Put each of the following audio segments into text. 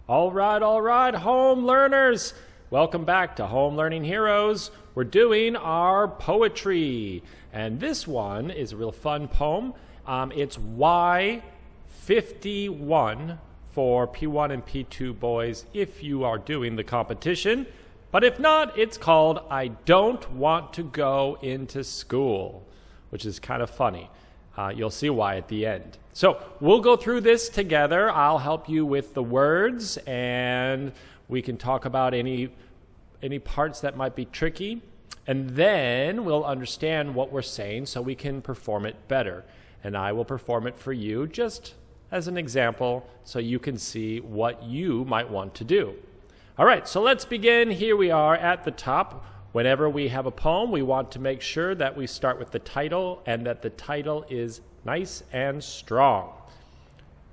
All right, home learners. Welcome back to Home Learning Heroes. We're doing our poetry. And this one is a real fun poem. It's Y51 for P1 and P2 boys if you are doing the competition. But if not, it's called I Don't Want to Go Into School, which is kind of funny. You'll see why at the end. So we'll go through this together. I'll help you with the words, and we can talk about any parts that might be tricky. And then we'll understand what we're saying so we can perform it better. And I will perform it for you just as an example so you can see what you might want to do. All right, so let's begin. Here we are at the top. Whenever we have a poem, we want to make sure that we start with the title and that the title is nice and strong.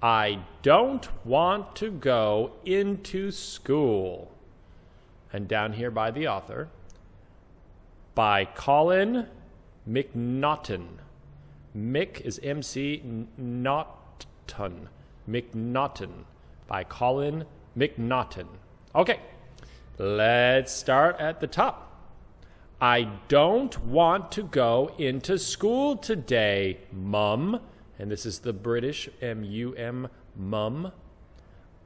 I don't want to go into school. And down here by the author, by Colin McNaughton. Mick is M-C, Naughton. McNaughton, by Colin McNaughton. Okay, let's start at the top. I don't want to go into school today, Mum. And this is the British M-U-M, Mum.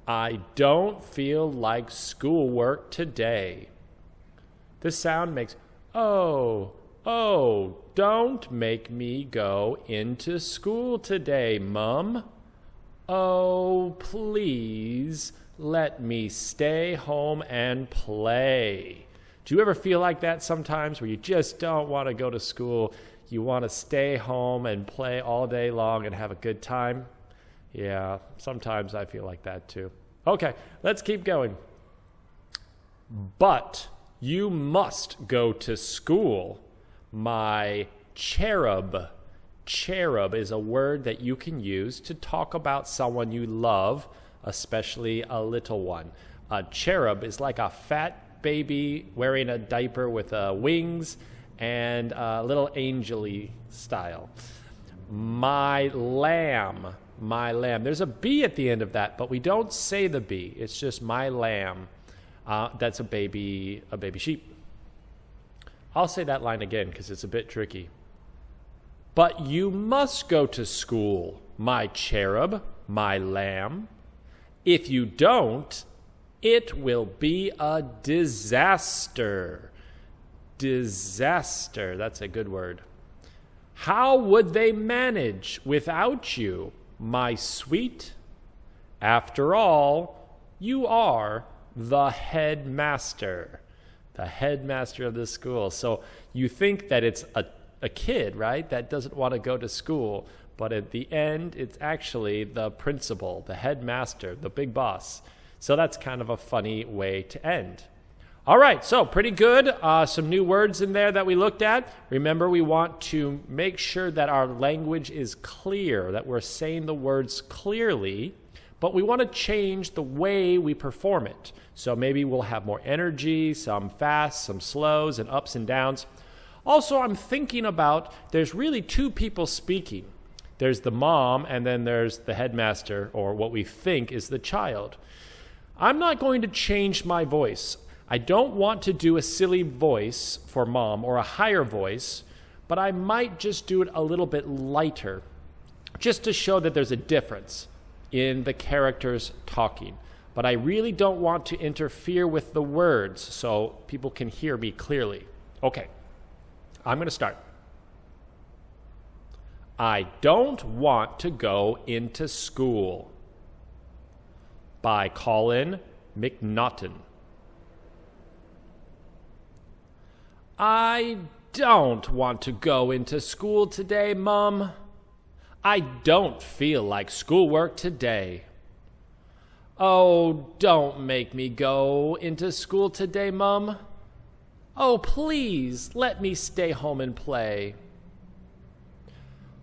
I don't feel like schoolwork today. This sound makes, oh, don't make me go into school today, Mum. Oh, please let me stay home and play. Do you ever feel like that sometimes where you just don't want to go to school? You want to stay home and play all day long and have a good time? Yeah, sometimes I feel like that too. Okay, let's keep going. But you must go to school, my cherub. Cherub is a word that you can use to talk about someone you love, especially a little one. A cherub is like a fat baby wearing a diaper with wings and a little angel-y style. My lamb. There's a B at the end of that, but we don't say the B. It's just my lamb. That's a baby sheep. I'll say that line again because it's a bit tricky. But you must go to school, my cherub, my lamb. If you don't, it will be a disaster. Disaster, that's a good word. How would they manage without you, my sweet? After all, you are the headmaster. The headmaster of the school. So you think that it's a kid, right, that doesn't want to go to school. But at the end, it's actually the principal, the headmaster, the big boss. So that's kind of a funny way to end. All right, so pretty good. Some new words in there that we looked at. Remember, we want to make sure that our language is clear, that we're saying the words clearly, but we want to change the way we perform it. So maybe we'll have more energy, some fast, some slows, and ups and downs. Also, I'm thinking about there's really two people speaking. There's the mom, and then there's the headmaster, or what we think is the child. I'm not going to change my voice. I don't want to do a silly voice for mom or a higher voice, but I might just do it a little bit lighter, just to show that there's a difference in the characters talking. But I really don't want to interfere with the words so people can hear me clearly. Okay, I'm going to start. I don't want to go into school. By Colin McNaughton. I don't want to go into school today, Mum. I don't feel like schoolwork today. Oh, don't make me go into school today, Mum. Oh, please, let me stay home and play.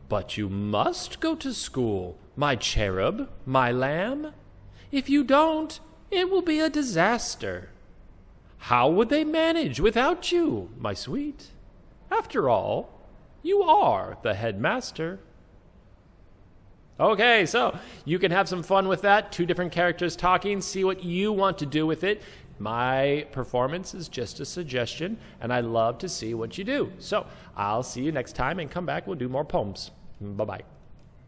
But you must go to school, my cherub, my lamb. If you don't, it will be a disaster. How would they manage without you, my sweet? After all, you are the headmaster. Okay, so you can have some fun with that. 2 different characters talking. See what you want to do with it. My performance is just a suggestion, and I love to see what you do. So I'll see you next time, and come back. We'll do more poems. Bye-bye.